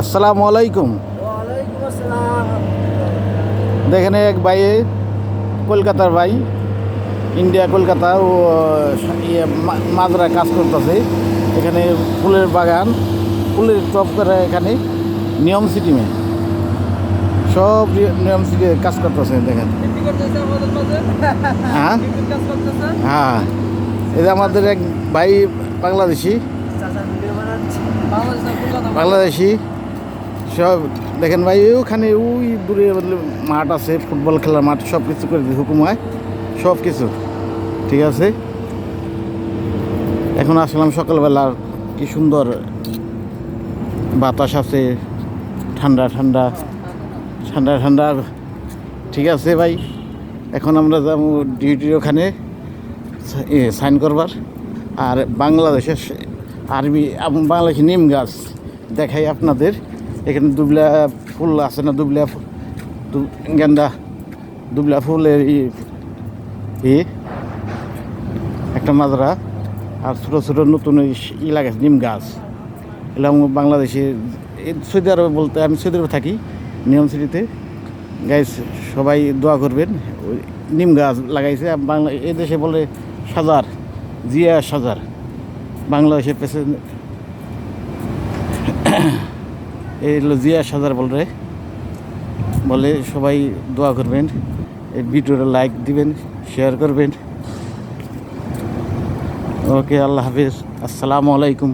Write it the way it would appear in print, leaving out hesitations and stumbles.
আসসালামু আলাইকুম। ওয়ালাইকুম আসসালাম। দেখেন এক ভাই, কলকাতার ভাই, ইন্ডিয়া কলকাতা, ও মাজরা কাজ করতেছে এখানে। ফুলের বাগান, ফুলের টপ করে এখানে নিয়ম সিটিমে সব নিয়ম সিটি কাজ করতেছে। দেখেন, হ্যাঁ হ্যাঁ, এটা আমাদের এক ভাই বাংলাদেশি বাংলাদেশি সব। দেখেন ভাই, ওখানে ওই দূরে মাঠ আছে, ফুটবল খেলার মাঠ, সব কিছু করে দিই হুকুমায়, সব কিছু ঠিক আছে। এখন আসলাম সকালবেলা, কি সুন্দর বাতাস আছে, ঠান্ডা ঠান্ডা ঠান্ডা ঠান্ডা, ঠিক আছে ভাই। এখন আমরা যাবো ডিউটির ওখানে সাইন করবার। আর বাংলাদেশের আরবি বাংলাদেশি নিম গাছ দেখাই আপনাদের। এখানে দুবলা ফুল আছে না, গেন্দা দুবলা ফুলের একটা মাজরা, আর ছোটো ছোটো নতুন লাগাচ্ছে নিম গাছ। এলাম বাংলাদেশে, সৌদি আরবে বলতে, আমি সৌদি আরবে থাকি, নিয়ম সিটিতে। গাইস সবাই দোয়া করবেন। নিম গাছ লাগাইছে বাংলা, এই দেশে বলে সাজার, জিয়া সাজার, বাংলাদেশের পেছনে এই হলো জিয়া সাজার বলে। সবাই দোয়া করবেন, এই ভিডিওটা লাইক দিবেন, শেয়ার করবেন। ওকে, আল্লাহ হাফিজ, আসসালামু আলাইকুম।